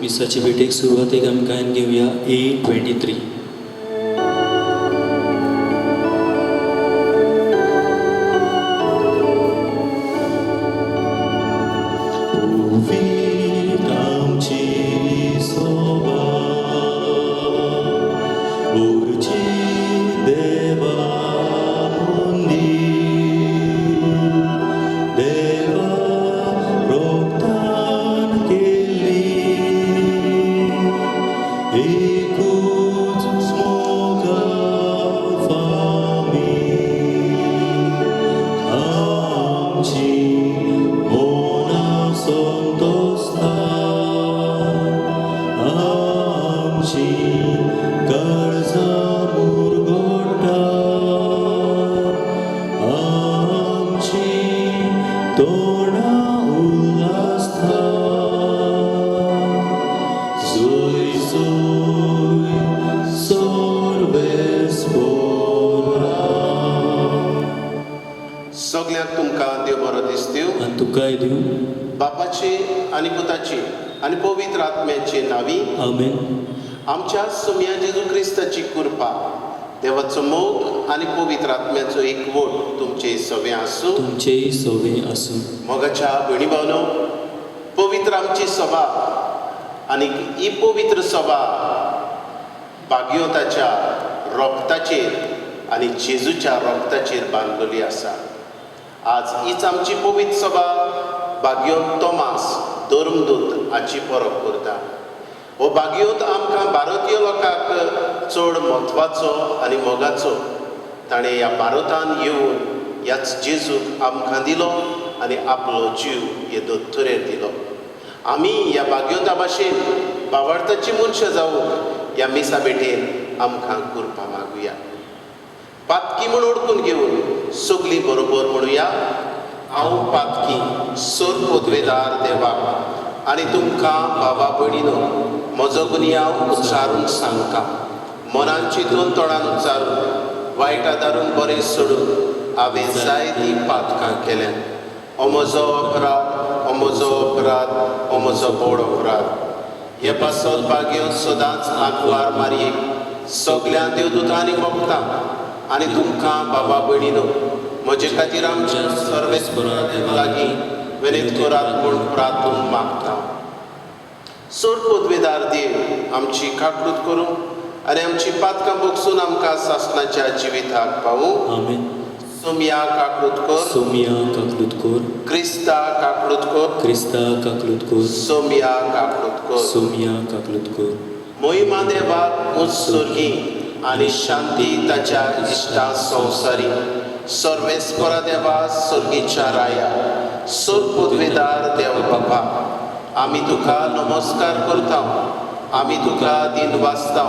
मिसाची भेटेक सुरवातेक आमी गायन घेवया A23. सगळ्यांक तुमकां देव बरो दीस दिवं आनी तुकाय दिवं. बापाचे आनी पुताचे आनी पवित्र आत्म्याचे नांवी आमेन. आमच्या सोम्या जेजू क्रिस्ताची कृपा, देवाचो मोग आनी पवित्र आत्म्याचो एकवट तुमचे सगळे आसूं. तुमचेय सगळे आसूं. मोगाच्या भयणी भावनो, पवित्र आमची सभा आनी ही पवित्र सभा भाग्योताच्या रोगताचेर आनी जेजूच्या रोगताचेर बांदलेली आसा. आज हीच आमची पवित्र सभा भाग्योत तोमास धर्मदूत हाची परब करता. हो भाग्योत आमकां भारतीय लोकांक चड म्हत्वाचो आनी मोगाचो. ताणें ह्या भारतांत येवन ह्याच जेजूक आमकां दिलो आनी आपलो जीव हे दोतोरेर दिलो. आमी ह्या भाग्योता भाशेन भावार्थाची मनशां जावूंक ह्या मिसा भेटेन आमकां कृपा मागुया. पातकी म्हूण ओळखून घेवन सगळीं बरोबर म्हणुया. हांव पातकी सोर पदवेदार देवाक आनी तुमकां बाबा भयणीनो म्हजो गुन्यांव उच्चारून सांगता. मनान चिंतून तोंडान उच्चारून वायट आदारून बरें सोडून हांवें जायतीं पातकां केल्यात. हो म्हजो अपराध, हो म्हजो अपराध, हो म्हजो व्हड अपराध. हे पासत भाग्यो सदांच आंकवार मारयेक सगळ्या देवदूतांनी मोगता आनी तुमकां बाबा भयणीनो म्हजे खातीर आमच्या सर्वेस्परा देवा लागीं विनत करात म्हूण प्रार्थून मागता. सोर पदवेदार देव आमची काकूट करूं आनी आमची पातकां भोगसून आमकां सासणाच्या जिविताक पावूं. आमेन. सोम्या काकूट कर, सोम्या काकलूत कोर. क्रिस्ता काकूट कर, क्रिस्ता काकलूत कोर. सोम्या काकूट कर. सोम्या काकलूत कोर. मोहिमा देवाक उत्सर्गी आनी शांती ताच्या इश्टा संवसारी. सर्वेस्परा देवा सर्गीच्या राया, सोर पदवेदार देव बापा, आमी तुका नमस्कार करता. आमी तुका दिन वाचता.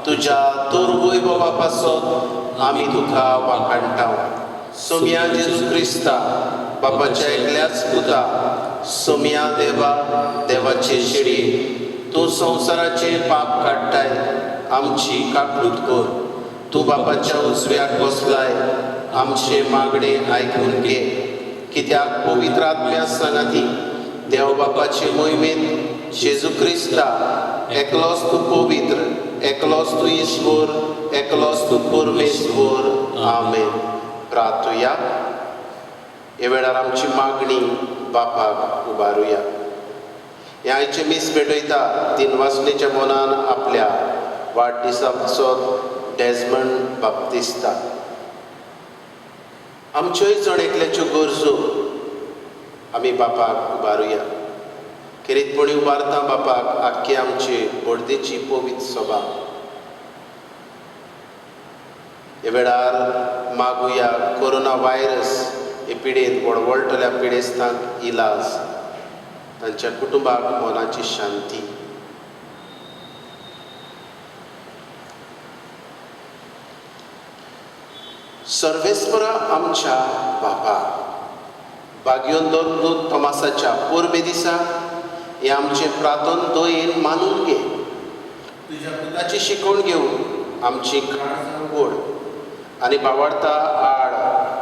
तुज्या तोर वैभवा पासत आमी तुका वाखाणटा. सोम्या जेजू क्रिस्ता बापाच्या एकल्याच पुता, सोम्या देवा देवाचे शिडी, तूं संवसाराचे पाप काडटाय आमची काकूट कर. तूं बापाच्या उजव्याक बसलाय, आमचे मागणे आयकून घे. कित्याक पवित्र आत्म्या सांगाती देव बापाचे मोहिमेंत जेजू क्रिस्ता एकलोच तूं पवित्र, एकलोच तूं ईश्वर, एकलोच तूं परमेश्वर. आमेन. प्रार्थुया. हे वेळार आमची मागणी बापाक उबारुया. हे आयचे मीस भेटयता तीन वासणेच्या मनान आपल्या वाडदिसा पासत डेजमंड बाप्तिस्ता. आमच्योय जणेकल्याच्यो गरजो आमी बापाक उबारुया. खेरीतपणी उबारता बापाक आख्खे आमचे बर्थडेची पवित्र सभा. हे वेळार मागुया कोरोना व्हायरस हे पिडेंत वळवळटल्या पिडेस्तांक इलाज, तांच्या कुटुंबाक मनाची शांती. सर्वेस्परा आमच्या बापा, भाग्योंदोर तोमासाच्या पोरबे दिसा हे आमचे प्रार्थन दोयेन मानून घे. तुज्या पुताची शिकवण घेवन आमची काळजां ओड आनी बावार्ता आड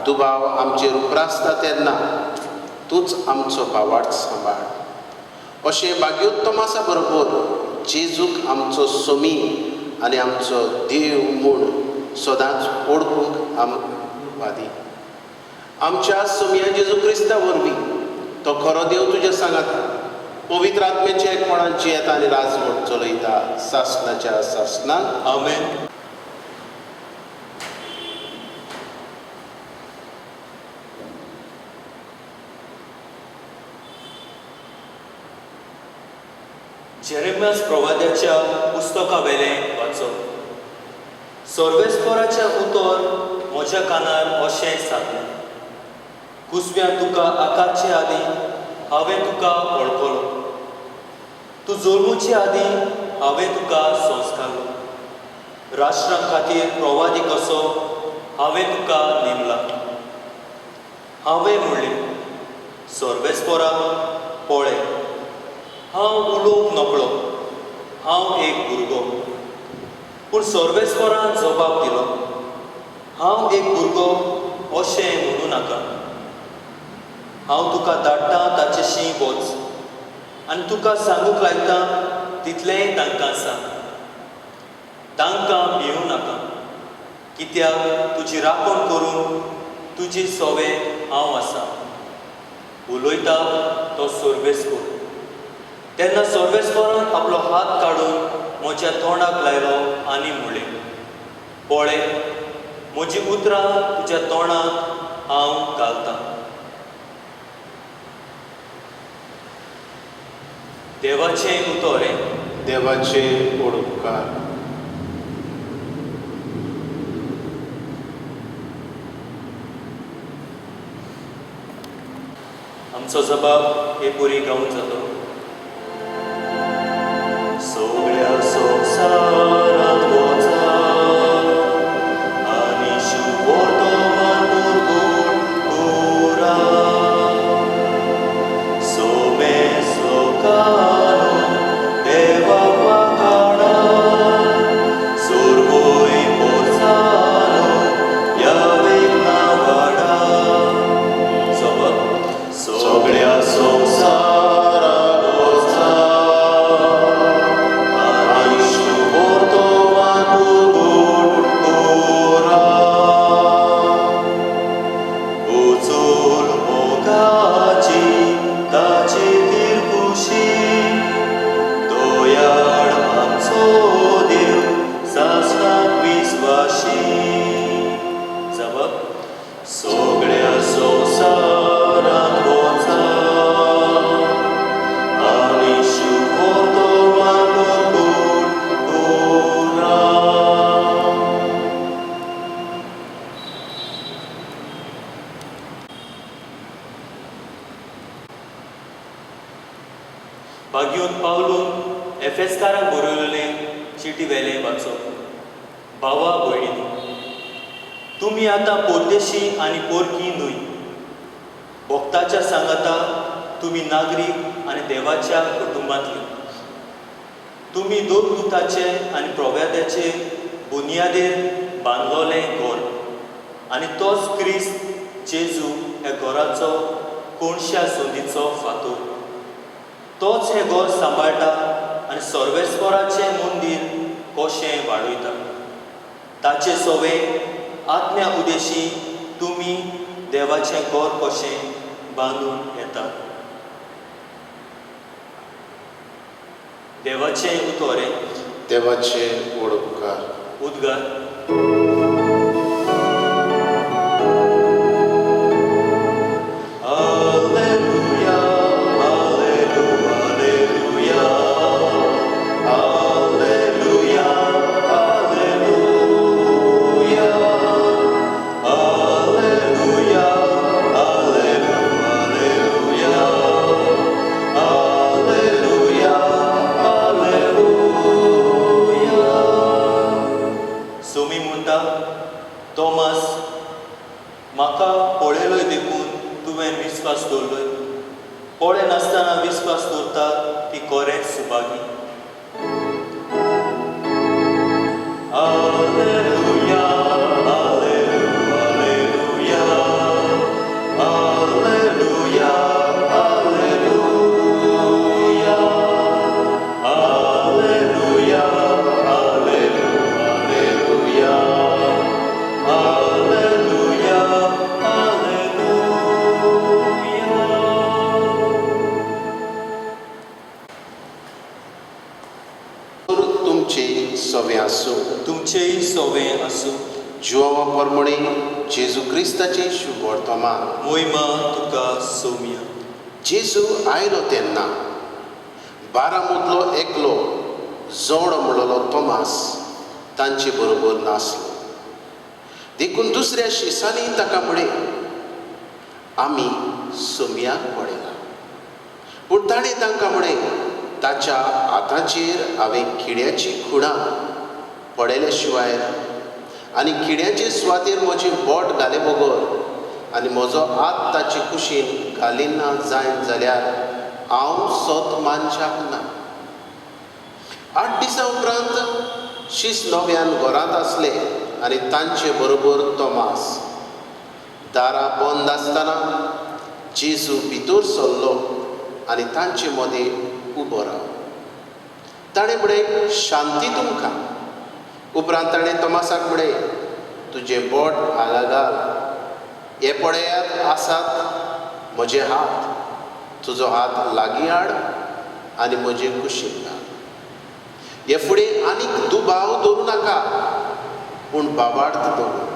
दुबाव आमचेर उपरासता तेन्ना तूंच आमचो बावार्थ सांबाळ. अशें भाग्योत्तमासा बरोबर जेजूक आमचो सोमी आनी आमचो देव म्हूण सदांच ओळखूंक वादी. आमच्या सोमया जेजू क्रिस्ता वरवीं तो खरो देव तुज्या सांगात पवित्र आत्म्याच्या एकपणांची येता आनी राजवट चलयता सासणाच्या सासणाक. आमेन. जेरेमियास प्रवाद्याच्या पुस्तकावेलें वाचप. सर्वेस्पराचें उतर म्हज्या कानार अशें सांगलें, कुसव्या तुका आकारचे आदीं हांवें तुका वळखलो, तूं जल्मुचे आदीं हांवें तुका संस्कारलो, राष्ट्रां खातीर प्रवादी कसो हांवें तुका नेमला. हांवें म्हणलें, सर्वेस्परा पळय, हांव उलोवंक नकळो, हांव एक भुरगो. पूण सर्वेस्परान जबाब दिलो, हांव एक भुरगो अशें म्हणूं नाका. हांव तुका धाडटां ताचेशी वच आनी तुका सांगूंक लायता तितलेंय तांकां सांग. तांकां भिवूं नाका, कित्याक तुजी राखण करून तुजी सवें हांव आसां. उलयता तो सर्वेस्पर. तेन्ना सर्वेस्परान आपलो हात काडून म्हज्या तोंडाक लायलो आनी म्हणलें, पळय, म्हजी उतरां तुज्या तोंडाक हांव घालतां. देवाचें उतर. देवाचे ओडकार. आमचो जबाब हे पुरी गावून जालो. सगळ्या संवसारांत वचा आनी शुभवर्तमान पुरवूरा. सोमे लोकांनो देवा वांगडा सुरवय पोचालो यावेक नावाडा. सगळ्या संवसारांत वचा आनी शुभवर्तमान पुरवूरा. उजोल मोगाची ताची खुशी, दोयाळ आमचो देव सासणाक विस्वाशी. जबाब. सगळ्या संवसारांत वचा आनी शुभवर्तमान पुरवूरा. भाग्योन पावलून एफेसकारांक बरयलेलें चिटी वेलें वाचप. भावा भयणीनो, तुमी आतां परदेशी आनी परकी न्हय. भक्ताच्या सांगाता तुमी नागरीक आनी देवाच्या कुटुंबांतली. तुमी दोरदूताचे आनी प्रवाद्याचे बुनयादेर बांदलोलें घर आनी तोच क्रिस्त जेजू ह्या घराचो कोणश्या संदीचो फातर. तोच हें घर सांबाळटा आनी सर्वेस्पराचें मंदीर कशें वाडयता. ताचे सवें आत्म्या उदेशी तुमी देवाचें घर कशें बांदून येता. देवाचें उतर. देवाचे ओडकार. उद्गार. तोमास, म्हाका पळयलोय देखून तुवें विस्वास दवरलोय. पळय नासतना विस्वास दवरता ती खरेंच सुभागी. Hallelujah, hallelujah, hallelujah, hallelujah. सोवें आसूं. तुमचेय सोवें आसूं. जिवावा पोरमोणी जेजू क्रिस्ताचें शुभ वर्तमान. मोहिमा तुका सौम्या. जेजू आयलो तेन्ना 12 मदलो एकलो जोड म्हणलोलो तोमास तांचे बरोबर नासलो. देखून दुसऱ्या शिसांनी ताका म्हळें, आमी सोम्याक पळयला. पूण ताणें तांकां म्हळें, ताच्या हाताचेर हांवें किड्याची खुणां पळयल्या शिवाय आनी किड्याचे सुवातेर म्हजें बोट घाले बगर आनी म्हजो हात ताचे कुशीन घालिना जायत जाल्यार हांव सोत मानशाक ना. 8 दिसां उपरांत शीस 9 घरांत आसले आनी तांचे बरोबर तोमास. दारां बंद आसतना जेजू भितर सरलो आनी तांचे मदें उबो रावलो. ताणें म्हळें, शांती तुमकां. उपरांत ताणें तोमासाक म्हळें, तुजें बोट हांगा घाल. हे पळयात आसात म्हजे हात. तुजो हात लागीं हाड आनी म्हजे कुशीक घाल. हे फुडें आनीक दुबाव दवरूं नाका, पूण बाबार्थ दवर.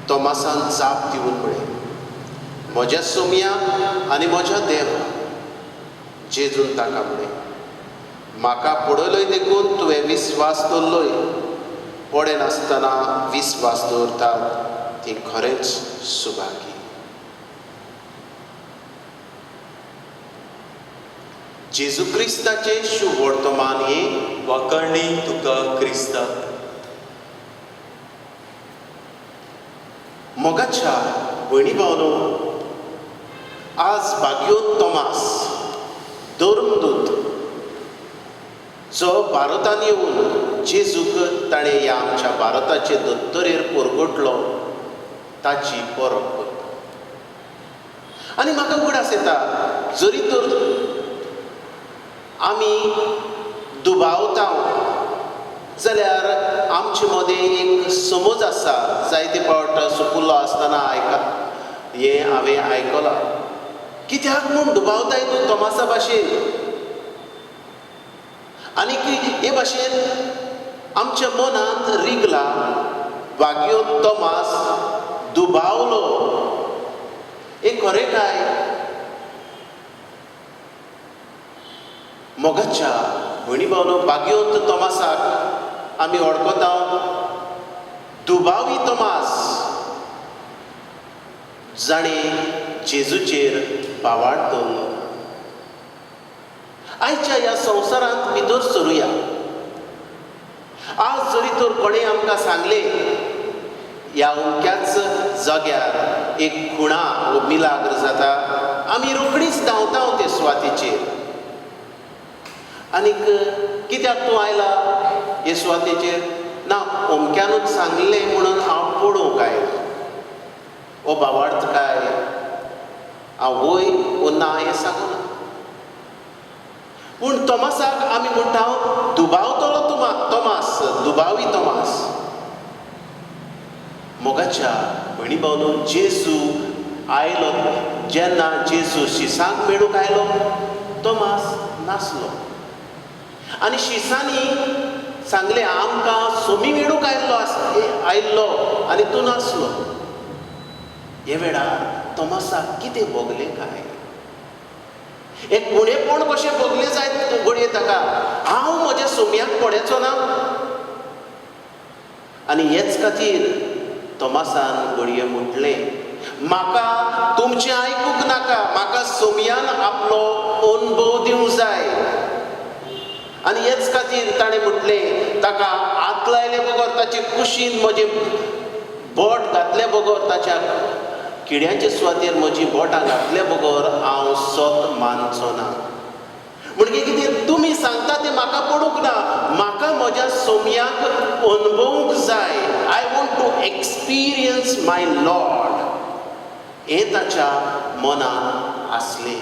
तोमासान जाप दिवन म्हळें, म्हज्या सोम्या आनी म्हज्या देवा. जेजून ताका म्हळें, म्हाका पळयलोय देखून तुवें विस्वास दवरलोय. पळय नासतना विस्वास दवरतात ती खरेंच सुभागी. जेजू क्रिस्ताचें शुभ वर्तमान हे वाकणणी तुका क्रिस्ता. मोगाच्या भयणी भावनो, आज भाग्योन तोमास धर्मदूत जो भारतांत येवन जेजूक ताणें ह्या आमच्या भारताचे दोत्तोरेर परगटलो ताची परब करता. आनी म्हाका उगडास येता, जरी तर आमी दुबावता जाल्यार आमचे मदें एक समज आसा. जायते फावट सुपुल्लो आसतना हांवें आयकलां, कित्याक म्हूण दुबावताय तूं तोमासा भाशेन. आनी हे भाशेन आमच्या मनांत रिगला, भाग्यो तोमास दुबावलो. हे खरें काय? मोगाच्या भयणी भावनो, भाग्योंत तोमासाक आमी वळखता दुबावी तोमास. जाणें जेजूचेर बावाड दवरलो. आयच्या ह्या संवसारांत भितर सरुया. आज जरी तर कोणें आमकां सांगलें ह्या अमक्याच जाग्यार एक खुणा वो मिलाग्र जाता, आमी रोखडीच धांवता ते सुवातेचेर. आनीक कित्याक तूं आयला हे सुवातेचेर? ना, अमक्यानूच सांगलें म्हणून हांव पळोवंक आयलां. हो भावार्थ काय? हांव वय वो ना हें सांगना. पूण तोमासाक आमी म्हणटा दुबावतलो तोमास, दुबावी तोमास. मोगाच्या भयणी भावनो, जेजू आयलो जेन्ना जेजू शिसांक मेळूंक आयलो, तोमास नासलो. आनी शिसांनी सांगलें आमकां सोमी मेळूंक आयल्लो आनी तूं नासलो. हे वेळार तोमासाक कितें भोगलें काय? एक उणेपण कशें भोगलें जायत घडये ताका. हांव म्हज्या सोम्याक पळयचो ना. आनी हेच खातीर तोमासान घडये म्हटलें, म्हाका तुमचें आयकूंक नाका, म्हाका सोम्यान आपलो अनुभव दिवंक जाय. आनी हेच खातीर ताणें म्हटलें, ताका हात लायले बगर ताचे कुशीन म्हजें बोट घातले बगर, ताच्या किड्याच्या सुवातेर म्हजीं बोटां घातल्या बगर हांव सोत मानचो ना. म्हणजे कितें तुमी सांगता तें म्हाका पडूंक ना. म्हाका म्हज्या सोम्याक अनुभवूंक जाय. I want to experience my lord. हें ताच्या मनांत आसलें.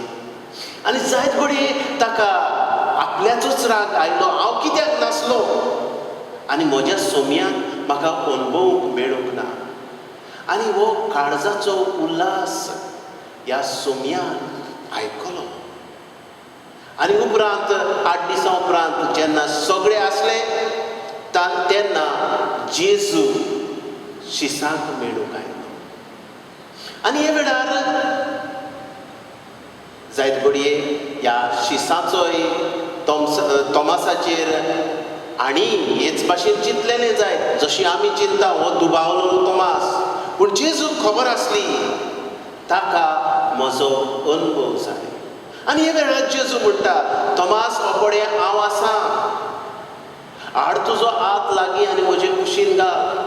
आनी जायत घडी ताका आपल्याचोच राग आयलो, हांव कित्याक नासलो आनी म्हज्या सोम्याक म्हाका अनुभवूंक मेळूंक ना. आनी हो काळजाचो उल्हास ह्या सोम्यान आयकलो. आनी उपरांत 8 दिसां उपरांत जेन्ना सगळे आसले तेन्ना जेजू शिसांक मेळूंक आयलो. आनी हे वेळार जायत घडये ह्या शिसाचोय तोमासाचेर आनी हेच भाशेन चिंतलेलें जाय, जशी आमी चिंतता हो दुबावलो तोमास. पूण जेजूक खबर आसली ताका म्हजो अनुभव जाय. आनी हे वेळार जेजू म्हणटा, तोमास हो पळय हांव आसां, हाड तुजो हात लागीं आनी म्हजे कुशीन घाल,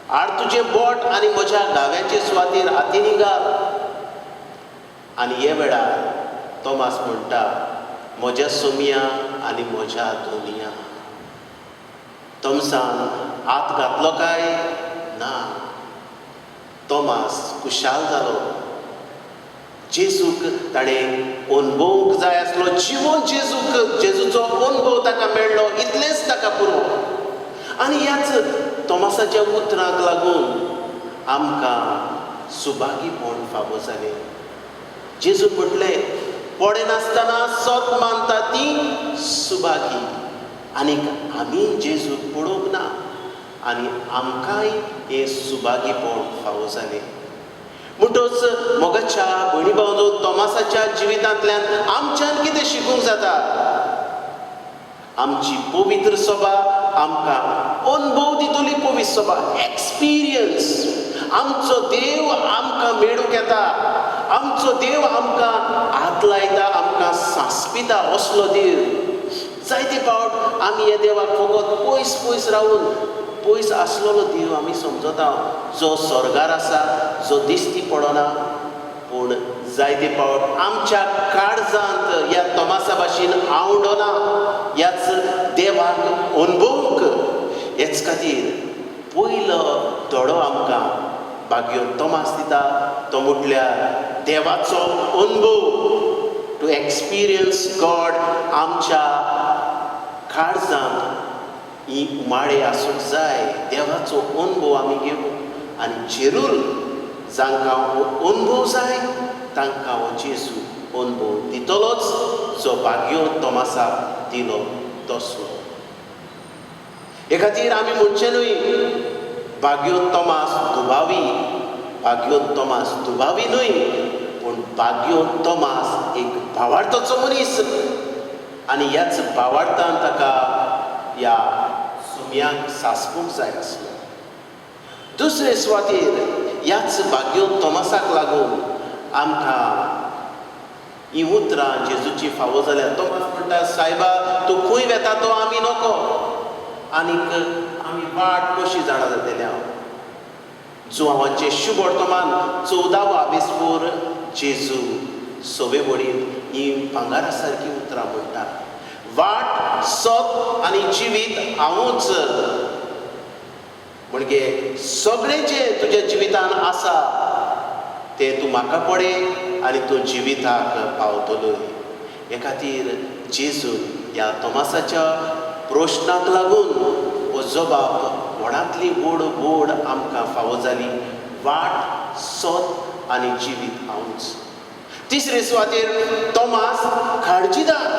हाड तुजें बोट आनी म्हज्या घाव्याचे सुवातेर हातींनी घाल. आनी हे वेळार तोमास म्हणटा, म्हज्या सोमया आनी म्हज्या दोनया. तोमसान हात घातलो काय ना. तोमास कुशाल जालो. जेजूक ताणें अनुभवूंक जाय आसलो, जिवन जेजूचो अनुभव ताका मेळ्ळो, इतलेंच ताका पुरो. आनी ह्याच तोमासाच्या उतराक लागून आमकां सुभागीपण फावो जालें. जेजून म्हटलें, पडे नासतना सोत मानता ती सुभागी. आनीक आमी जेजूक पळोवंक ना आनी आमकांय हें सुभागीपण फावो जालें. म्हणटच मोगाच्या भयणी भावंडो, तोमासाच्या जिवितांतल्यान आमच्यान कितें शिकूंक जाता? आमची पवित्र सभा आमकां अनुभव दितली. पवित्र सभा एक्सपिरियन्स. आमचो देव आमकां मेळूंक येता, आमचो देव आमकां हात लायता, आमकां सांस्पिता असलो देव. जायते फावट आमी हे देवाक फकत पयस पयस रावून पयस आसलेलो देव आमी समजता, जो स्वर्गार आसा, जो दिश्टी पडना. पूण जायते फावट आमच्या काळजांत ह्या तोमासा भाशेन आवडना ह्याच देवाक अनुभवूंक. हेच खातीर पयलो धडो आमकां भाग्यो तोमास दिता, तो म्हटल्यार देवाचो अनुभव. To experience God. आमच्या काळजांत ही उमाळे आसूंक जाय. देवाचो अनुभव आमी घेवंक. आनी जेरूल जांकां हो अनुभव जाय तांकां हो जेजू अनुभव दितलोच, जो भाग्यो तोमासाक दिलो तसलो. हे खातीर आमी म्हणचें न्हय भाग्यो तोमास दुबावी. भाग्यो तोमास दुबावी न्हय, पूण भाग्यो तोमास एक भावार्थाचो मनीस. आनी ह्याच भावार्थान ताका ह्या सुमयांक सांसपूंक जाय आसलो. दुसरे सुवातेर ह्याच भाग्यो तोमासाक लागून आमकां ही उतरां जेजूची फावो जाल्यार. तोमास म्हणटा, सायबा तूं खंय वेता तो आमी नोको, आनीक आमी वाट कशी जाणा जातली. हांव जुवांवाचें शुभ वर्तमान 14वा बेसपोर जेजू सवे वडील ही भांगारा सारकी उतरां म्हणटा. वाट, सोत आनी जिवीत हांवूच. म्हणजे सगळें जें तुज्या जिवितान आसा तें तूं म्हाका पळय आनी तूं जिविताक पावतलोय. हे खातीर जेजून ह्या तोमासाच्या प्रश्नाक लागून हो जबाब व्हडांतली व्हड आमकां फावो जाली. वाट, सोत आनी जिवीत हांवूच. तिसरे सुवातेर तोमास काळजीदार.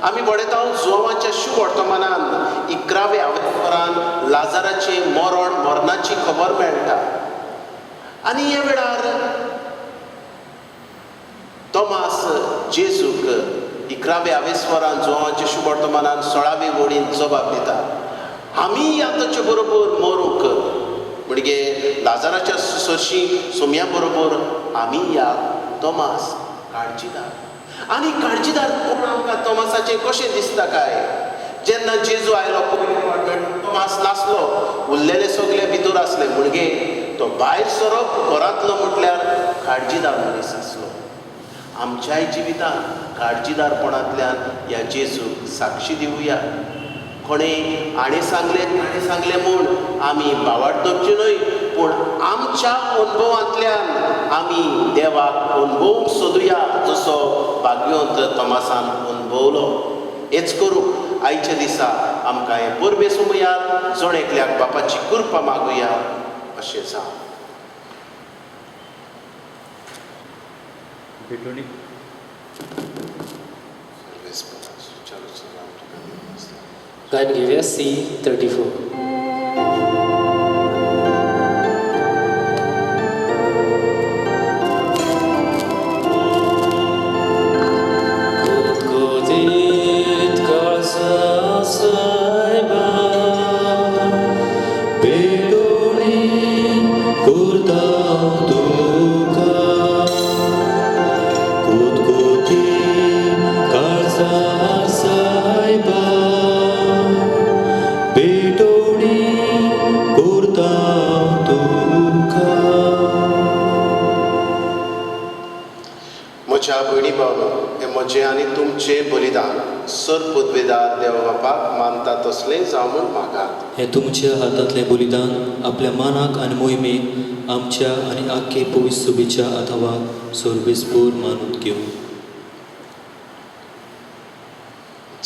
आमी पळयता जुवांवाच्या शुभ वर्तमानान 11व्या वरान लाजाराचें मरणाची खबर मेळटा. आनी हे वेळार तोमास जेजूक 11व्या वरान जुवांवाच्या शुभ वर्तमानान 16वे वडीन जबाब दिता, आमी या ताचे बरोबर मरूंक. म्हणजे लाजाराच्या सरशी सोमया बरोबर आमी या. तोमास काळजीदार. आनी काळजीदार कोण आमकां तोमासाचें कशें दिसता काय? जेन्ना जेजू आयलो तोमास नासलो, उरलेले सगळे भितर आसले. म्हणजे तो भायर सरप घरांतलो म्हटल्यार काळजीदार मनीस आसलो. आमच्याय जिवितान काळजीदारपणांतल्यान ह्या जेजूक साक्षी दिवया. कोणें आणी सांगलें म्हूण आमी बावाड धरची न्हय, पूण आमच्या अनुभवांतल्यान आमी देवाक अनुभवूंक सोदुया, जसो भाग्योंत तोमासान अनुभवलो. हेच करूंक आयच्या दिसा आमकां हे परबे सोमयार जण एकल्याक बापाची कृपा मागुया अशें जावं. भेटोनी गायन घेऊया C34. Kutkutit kasa saiba, pedoni kurta tuka. Kutkutit kasa saiba, pedoni kurta tuka. म्हज्या भयणी भावनो, हें म्हजें आनी तुमचें बलिदान सर पदवेदार देवा बापाक मानता तसलें जावं म्हूण मागात. हे तुमच्या हातांतलें बलिदान आपल्या मानाक आनी मोहिमेक आमच्या आनी आख्खे पवित्र सभेच्या आथावाक सर्वेस्पर मानून घेवं.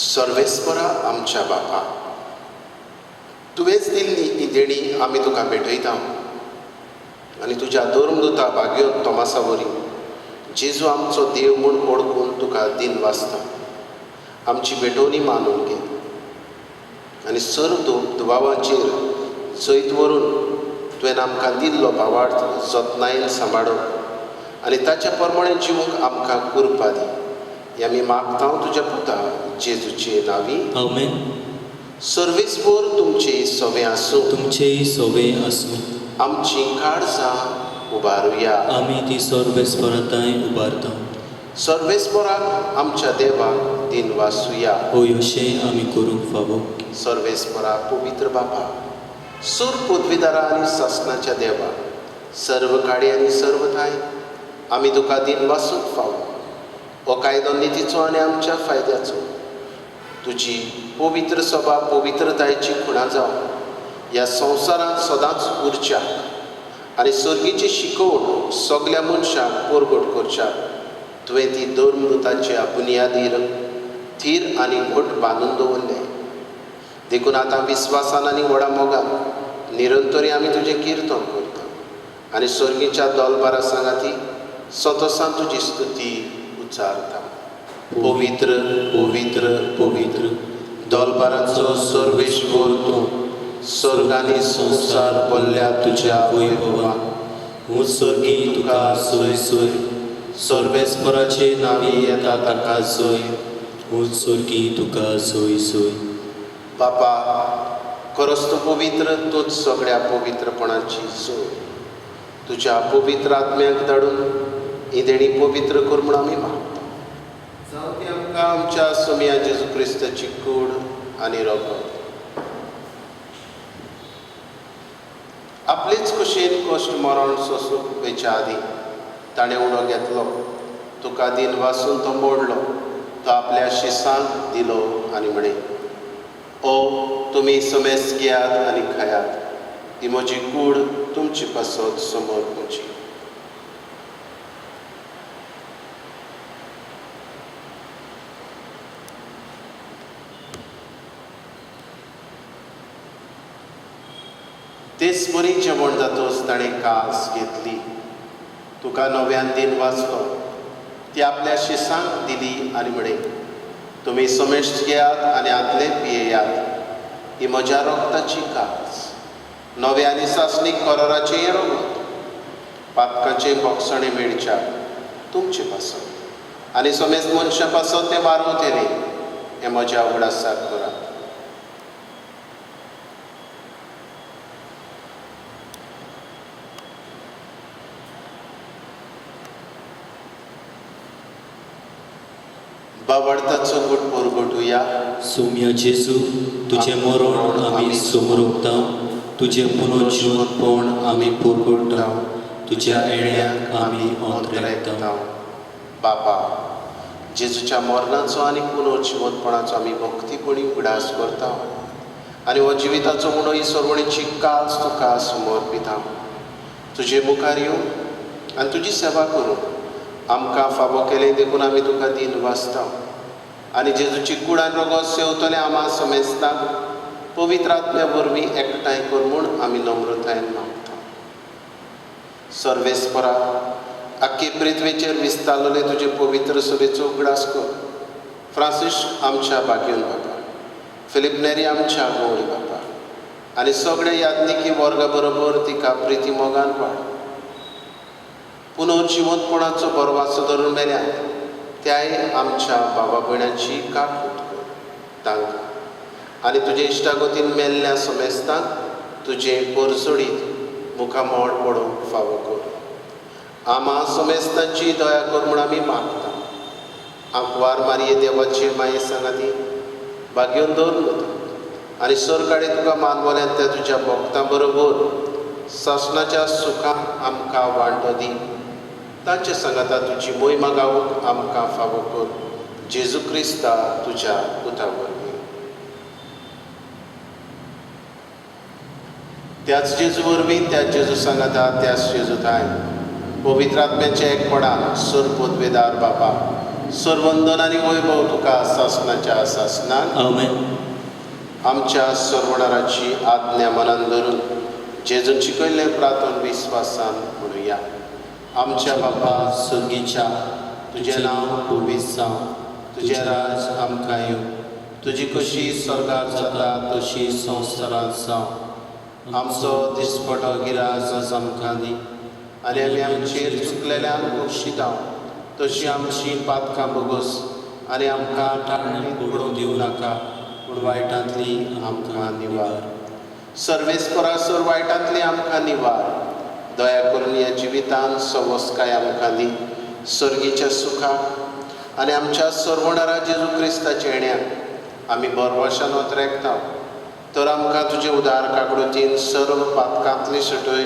सर्वेस्परा आमच्या बापा, तुवेंच दिल्ली ही देणी आमी तुका भेटयता आनी तुज्या धर्मदुता भाग्योत तोमासा वरी जेजू आमचो देव म्हूण ओळखून तुका दिन वाचता. आमची भेटोवणी मानून घे आनी सर्व दुबावांचेर जैत व्हरून तुवें आमकां दिल्लो भावार्थ जतनायेन सांबाळप आनी ताच्या प्रमाणें जिवंक आमकां कृपा दी. हें आमी मागता तुज्या पुता जेजूचे नांवी. आमेन. सर्वेस्पर तुमची सवें आसूं. तुमचेय सोवे आसूं. आमची काळजां उबारुया. आमी ती सर्वेस्पराताय उबारता. सर्वेस्पराक आमच्या देवाक दिन वाचुया. होय अशें आमी करूंक फावो. सर्वेस्परा पवित्र बापा, सूर पदवीदारा आनी शासनाच्या देवा, सर्व काळी आनी सर्वथाय आमी तुका दिन वाचूंक फावो. हो कायदो नितीचो आनी आमच्या फायद्याचो. तुजी पवित्र सभा पवित्रतायेची खुणा जावं ह्या संवसारांत सदांच उरच्या आनी सर्गीची शिकवण सगल्या मनशांक परगट करच्या. तुवें ती धर्मदुताच्या बुनयादीर थीर आनी घट बांदून दवरले. देखून आतां विस्वासान आनी व्हडा मोगान निरंतरी आमी तुजें किर्तन करता आनी सर्गीच्या दोलबारा सांगाती सतोसान तुजी स्तुती उच्चारता. पवित्र पवित्र पवित्र दोलबारांचो सर्वेश्वर तूं, स्वर्ग आनी संवसार भरल्या तुज्या वैभवान उत्सर्गी तुका सोय सोय. सर्वेस्पराचे नांवी येता ताका सोय. उत्सर्गी तुका सोय सोय. बापा, खरोच तूं पवित्र, तूंच सगळ्या पवित्रपणाची सोय. तुज्या पवित्र आत्म्याक धाडून ही देणी पवित्र कर म्हूण आमी मागता. जावं ती आमकां आमच्या सोम्या जेजू क्रिस्ताची कूड आनी रगत आपलेच कुशीन कश्ट मरण सोसूंक वेच्या आदी ताणें उडो घेतलो. तुका दिन वाचून तो मोडलो. तो आपल्या शिसांक दिलो आनी म्हणे, ओ तुमी समेस घेयात आनी खायात. ही म्हजी कूड तुमची पासत समोर तुमची. तेच बरी जेवण जातोच ताणें कास घेतली. तुका नव्यान दिन वाचलो. ती आपल्या शिसांक दिली आनी म्हणे, तुमी समेश घेयात आनी आदले पियेयात. ही म्हज्या रगताची कास, नवे आनी सासणीक कराराचें हें रगत. पातकाचें भोगसणें मेळच्या तुमचे पासत आनी समेज मनशा पासत तें वारोवतेली. हें म्हज्या उगडासाक करात. बावडताचो गूट परगटुया. सोम्या जेजू, तुजें मरण आमी समरुपता. तुजें पुनर्जीवनपण आमी परगटता. तुज्या येण्याक आमी अंतरेकता. बापा, जेजूच्या मरणाचो आनी पुनर्जीवनपणाचो आमी भक्तीपणी उगडास करता आनी हो जिविताचो म्हणो ही सर्वणीची कास तुका समर्पिता. तुजे मुखार येवन आनी तुजी सेवा करूं आमकां फावो केलें देखून आमी तुका दिन वाचता आनी जेजूची कूड आनी रगत सेवतले आमा समेस्ता पवित्र आत्म्या वरवीं एकठांय कर म्हूण आमी नम्रतायेन मागता. सर्वेस्परा, आख्खे पृथ्वेचेर विस्तारलेले तुजे पवित्र सभेचो उगडास कर. फ्रांसीस आमच्या भाग्योन बाबा, फिलीप नेरी आमच्या गवळी बापा आनी सगळे यात्निकी वर्गा बरोबर तिका प्रिती मोगान वाड. पुनर्जिवंतपणाचो बरो वासो धरून मेल्यात त्याय आमच्या बाबा भयणांची काकूट कर तांकां आनी तुजे इश्टागतीन मेल्ल्या समेस्तांक तुजे परसडीत मुखामोड पडोवंक फावो कर. आमा समेस्तांची दया कर म्हूण आमी मागता. आंकवार मारये देवाचे माये सांगाती भाग्योन दवरता आनी सरकाडे तुका मानवल्यान त्या तुज्या भक्तां बरोबर सासणाच्या सुखांत आमकां वांटो दी. तांचे सांगाता तुजी मोहिमा गावूंक आमकां फावो कर. जेजू क्रिस्ता तुज्या पुता वरवीं. त्याच जेजू वरवीं त्याच जेजू सांगाता त्याच जेजू थाय पवित्र आत्म्याच्या एकपणान सर पदवेदार बाबा सर्वंदन आनी वैभव तुका सासणाच्या सासणान आमेन. आमच्या सर्वणाराची आज्ञा मनान धरून जेजून शिकयल्लें प्रार्थन विस्वासान म्हणुया. आमच्या बापा सर्गीच्या तुजें नांव पवित्र जावं. तुजें राज आमकां येवं. तुजी कशी स्वर्गार जाता तशी संवसारांत जावं. आमचो दिसपटो गिराज आज आमकां दी आनी आमी आमचेर चुकलेल्यांक बक्षितांव तशी आमची पातकां बोगोस आनी आमकां टाळणेंत पडूंक दिवं नाका पूण वायटांतली आमकां निवार. सर्वेस्परासर वायटांतली आमकां निवार. दया करून ह्या जिवितांत सवस्काय आमकां दी सर्गीच्या सुखाक आनी आमच्या सर्वणारा जेजू क्रिस्ताच्या येण्याक आमी बरवशान वतरेकता. तर आमकां तुजे उदार काकडोतीन सर्व पातकांतली सटय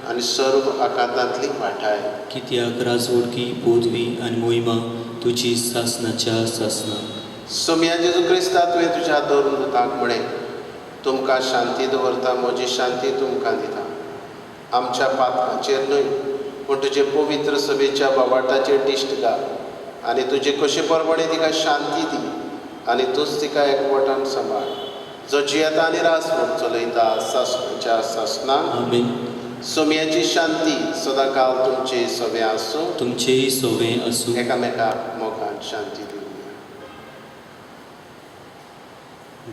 आनी सर्व आकांतांतली वाटाय. कित्याक राजवडकी पदवी आनी मोहिमा तुजी सासणाच्या सासणां. सोम्या जेजू क्रिस्ता तुवें तुज्या दवरताक म्हणे तुमकां शांती दवरता म्हजी शांती तुमकां दिता. आमच्या पातकांचेर न्हय पूण तुजे पवित्र सभेच्या बाबाटाचेर दिश्ट घाल आनी तुजे कशे परबणे तिका शांती दी आनी तूंच तिका एकवटान सांबाळ जो जियेता आनी रासवड चलयता सासणाच्या सासणां. आमेन. सोम्याची शांती सदांकाळ तुमचे सभे आसूं. तुमचेय सोवें आसूं. एकामेकाक मोगान शांती दिवया.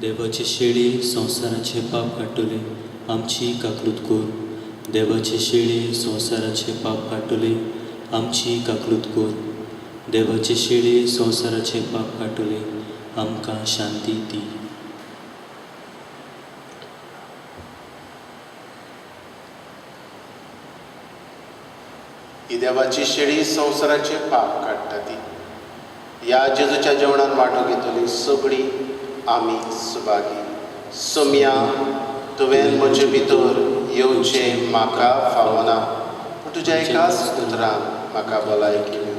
देवाचे शेळे संवसाराचे पाप काडटले आमची काकलूत कोर. देवाचे शेळे संवसाराचे पाप काडटले आमची काकलूत कोर. देवाचे शेळे संवसाराचे पाप काडटले आमकां शांती दी. ही देवाची शेळी संवसाराचे पाप काडटा ती. ह्या जेजूच्या जेवणान वांटो घेतली सगळी आमी सुभागी. सोम्या तुवें म्हजे भितर येवचें म्हाका फावना पूण तुज्या एकाच उतरान म्हाका भलायकी मेळटली.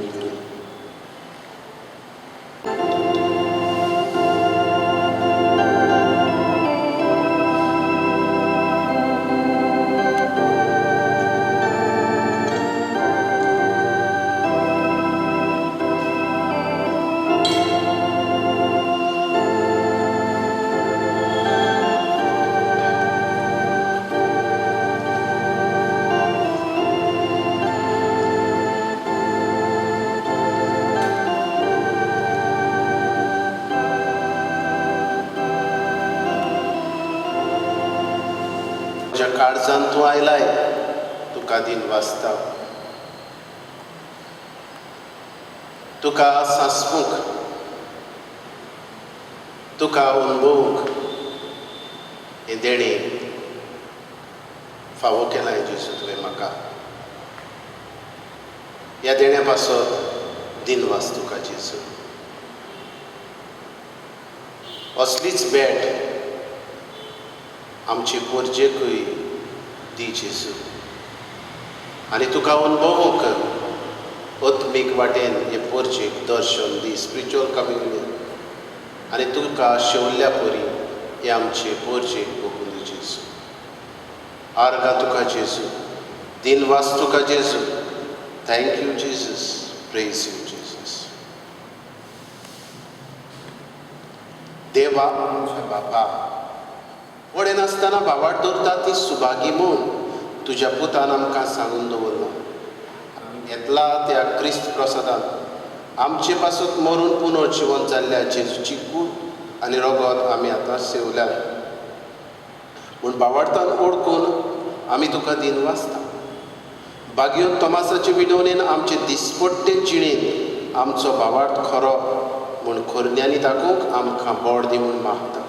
म्हज्या काळजान तूं आयलाय तुका दिन वाचता. तुका सांसपूंक तुका अणभवूंक हे देणे फावो केलाय जेजू तुवें म्हाका. ह्या देण्या पासत दिनवास तुका जेजू. असलीच भेट आमचे पोरजेकूय दी जेजू आनी तुका अणभवूंक आत्मीक वाटेन हे पोरजेक दर्शन दी स्पिरिच्युअल कम्युनियन आनी तुका शेवल्ल्या परी हे आमचे पोरजेक बगून दी जेजू. आर्गां तुका जेजू. दिनवास तुका जेजू. Thank you Jesus. Praise you Jesus. देवा आमच्या बापा वडे नासतना भावाट दवरता ती सुभागी म्हूण तुज्या पुतान आमकां सांगून दवरला. येतला त्या क्रिस्त प्रसादान आमचे पासून मरून पुनर्जिवन जाल्ल्या जेजूची कूड आनी रगत आमी आतां सेवल्या म्हूण भावार्थान ओळखून आमी तुका दिन वाचता. भाग्योन तोमासाचे विडोवणेन आमचे दिसपट्टे जिणेंत आमचो भावार्थ खरो म्हूण खोरल्यांनी दाखोवंक आमकां बोड दिवून मागता.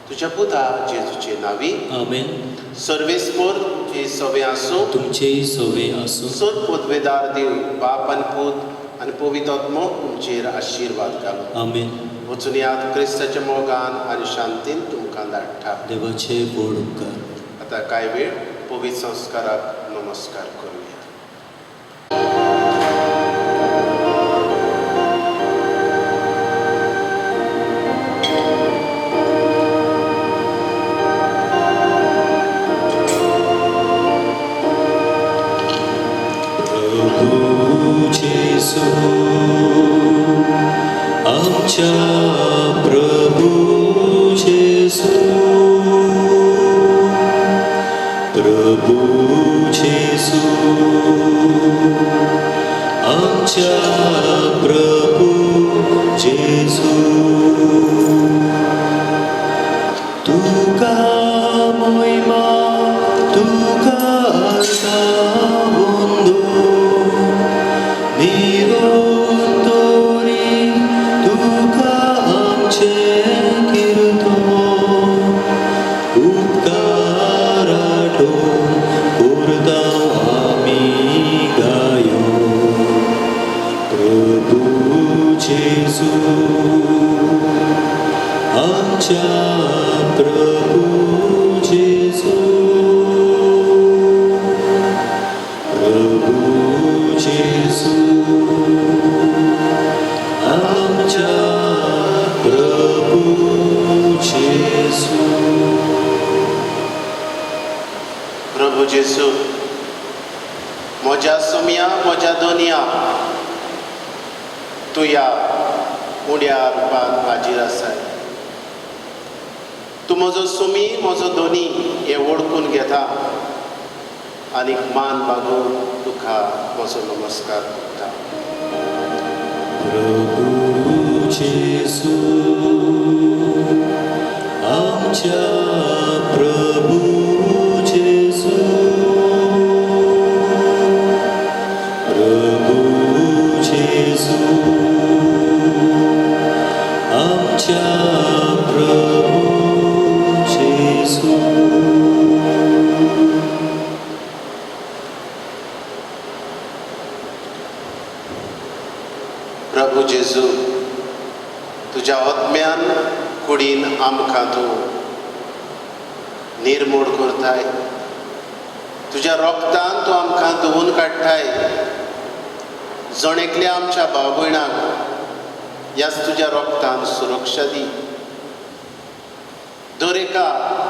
तुज्या पुता जेजूचे नांवी आमेन. सर्वेस्पर जी सवे आसूं तुमचेही सवे आसूं. सद पदवेदार देव बाप आनी पूत आनी पवित्र आत्मो तुमचेर आशिर्वाद घालूं. आमेन. वचून याद क्रिस्ताच्या मोगान आनी शांतीन तुमकां धाडटा. देवाचे व्हड उपकार. आतां कांय वेळ पवित्र संस्काराक नमस्कार करूया. जेसू आमच्या प्रभू जेसू, प्रभू जेसू आमच्या प्रभू जेसू, तुका महिमा तुका प्रभू जेसू, म्हज्या सोम्या म्हज्या दोनया तूं ह्या उड्या रुपान हाजीर आसाय. तूं म्हजो सोमी म्हजो दोनी हें वळखून घेता आनी मान मागून तुका म्हजो नमस्कार करता. प्रभू जेसू आमच्या प्रभू जेसू, प्रभू जेसू आमच्या प्रभू जेसू. प्रभू जेजू, तुज्या आत्म्यान कुडीन आमकां तूं निर्मूळ करताय. तुज्या रोगतान तूं आमकां धुवून काडटाय. जणेकल्या आमच्या भाव भयणाक ह्याच तुज्या रोगतान सुरक्षा दी. दर एका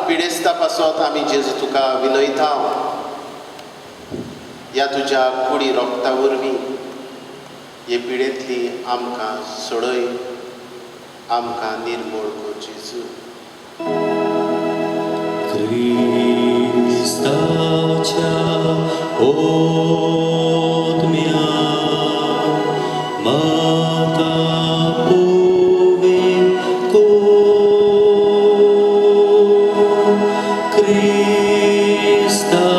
पिडेस्ता पासत आमी जेजू तुका विनयता. ह्या तुज्या कुडी रोगता वरवीं हे पिडेंतली आमकां सोडय, आमकां निर्मूळ कर जेजू. क्रिस्ताच्या ओतम्या माता पवित्र क्रिस्ताचे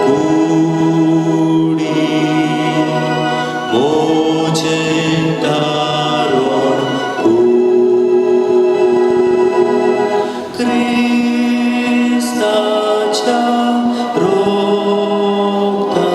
कुडी मोचे तारण क्रिस्ताच्या रोगता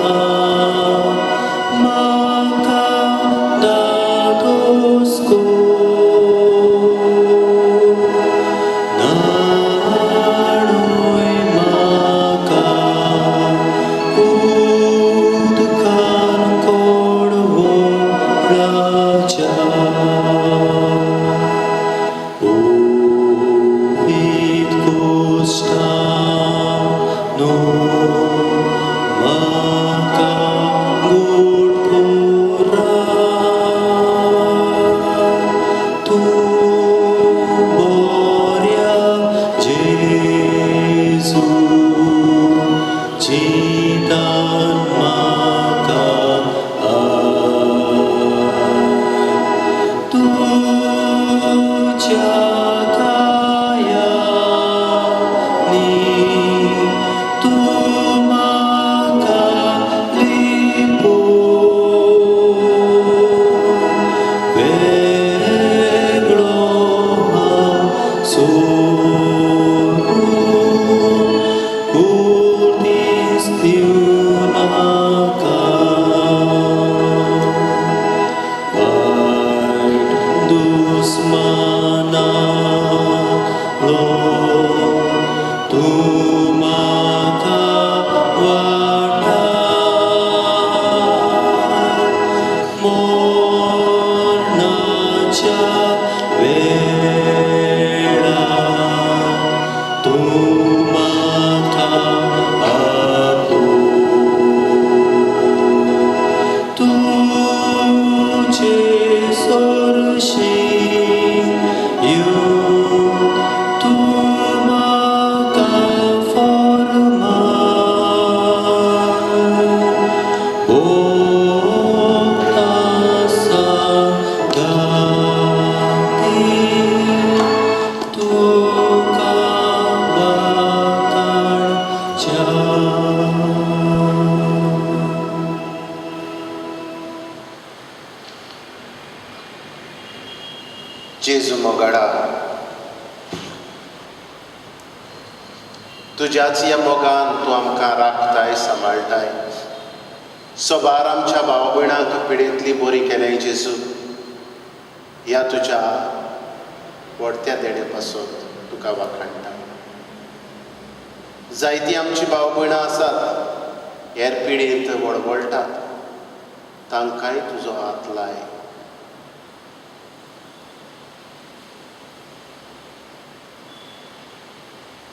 जेजू मोगाडा, तुज्याच ह्या मोगान तूं आमकां राखताय, सांबाळटाय. सोबार आमच्या भावा भयणांक पिडेंतली बरी केल्याय जेजू. ह्या तुज्या व्हडत्या देणे पासून तुका वाखाणटा. जायतीं आमची भाव भयणां आसात हेर पिडेंत वळवळटात, तांकांय तुजो हात लाय.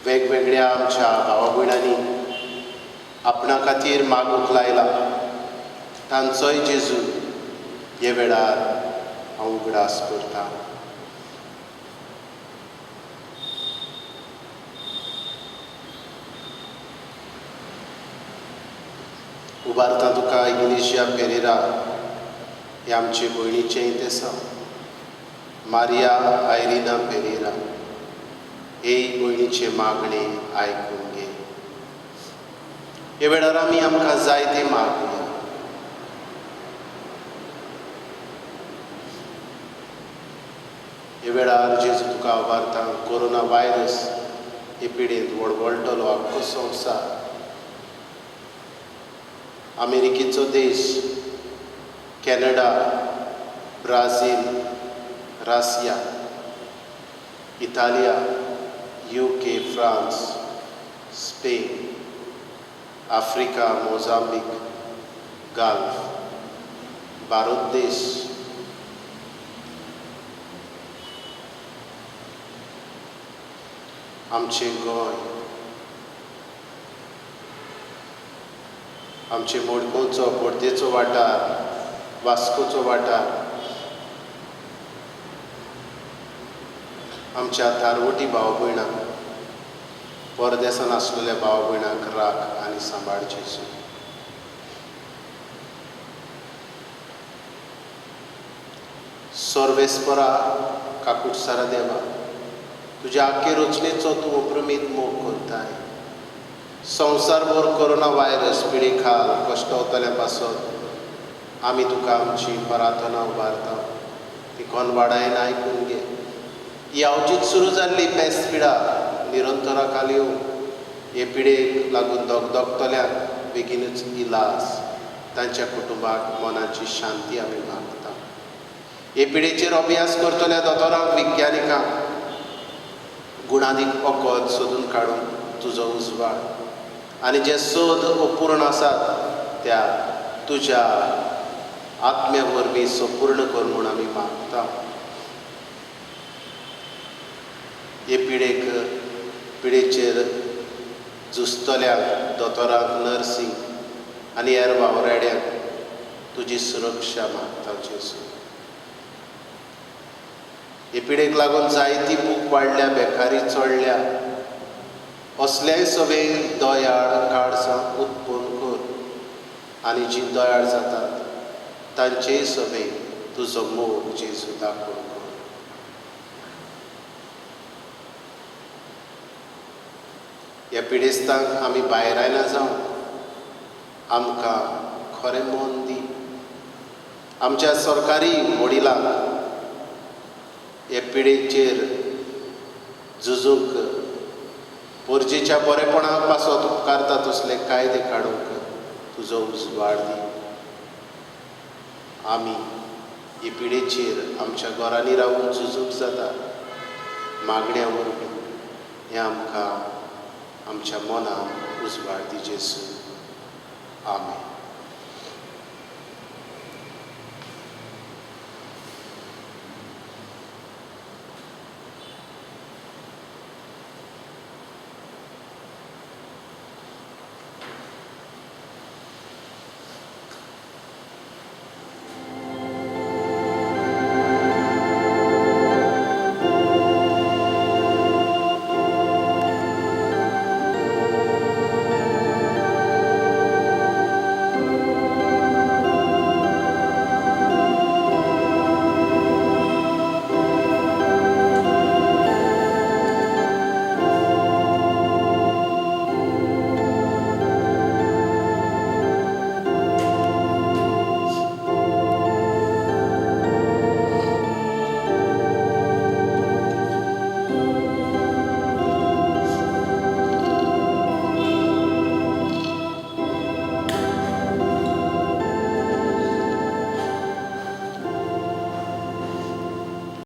वेगवेगळ्या आमच्या भावा भयणांनी आपणा खातीर मागूंक लायला, तांचोय जेजू हे वेळार हांव उगडास करतां. उबारता तुका इग्नेशिया पेरेरा हे आमचे भयणीचें तेसा, मारिया आयरिना पेरेरा हे भयणीचे मागणे आयकून घे. हे वेळार आमी आमकां जाय तें मागुया. हे वेळार जेजू तुका उबारता कोरोना वायरस हे पिडेंत वळवळटलो आख्खो संवसार. अमेरिकेचो देश, कॅनडा, ब्राझील, रशिया, इटालिया, UK, France, Spain, Africa, Mozambique, Gulf, Bharat देश, आमचे गोंय, आमचे मोडकोचो बोर्देचो वाठार, वास्कोचो वाठार, आमच्या धारवटी भाव भयणांक, परदेसान आसलेल्या भाव भयणांक राख आनी सांबाळ जेजू. सर्वेस्परा काकुटसारा देवा, तुज्या आख्खे रचनेचो तूं अप्रमीत मोग करताय. संवसारभर कोरोना वायरस पिडे खाल कश्टवतल्या पासून आमी तुका आमची प्रार्थना उबारता. ती कोनवाडायन आयकून घे. ही अवजीत सुरू जाल्ली पेस्त पिडा निरंतरा खाली हे पिडेक लागून दोगतल्यांक बेगीनच इलाज, तांच्या कुटुंबाक मनाची शांती आमी मागता. हे पिडेचेर अभ्यास करतल्या दोतोरांक, विज्ञानिकांक गुणादीक वखद सोदून काडून तुजो उजवाड आनी जे सोद अपूर्ण आसात त्या तुज्या आत्म्या वरवीं संपूर्ण कर म्हूण आमी मागता. हे पिडेचेर झुजतल्यांक, दोतोरांक, नर्सींक आनी हेर वावड्यांक तुजी सुरक्षा मागता जेजू. हे पिडेक लागून जायती भूक वाडल्या, बेकारी चडल्या, असलेय सगळे दोयाळ काळजां उत्पन्न कर आनी जीं दोयाळ जातात तांचेय सगळे तुजो मोग जेजू दाखोवन कर. ह्या पिडेस्तांक आमी भायर आयना जावं आमकां खरें मन दी. आमच्या सरकारी वडिलांक हे पिडेचेर झुजूंक पोरजेच्या बरेपणाक पासत उपकारता तसले कायदे काडूंक तुजो उजवाड दी. आमी हे पिडेचेर आमच्या घरांनी रावून झुजूंक जाता मागण्या वरवीं हें आमकां आमच्या मनाक उजवाड दी जेजू. आमेन.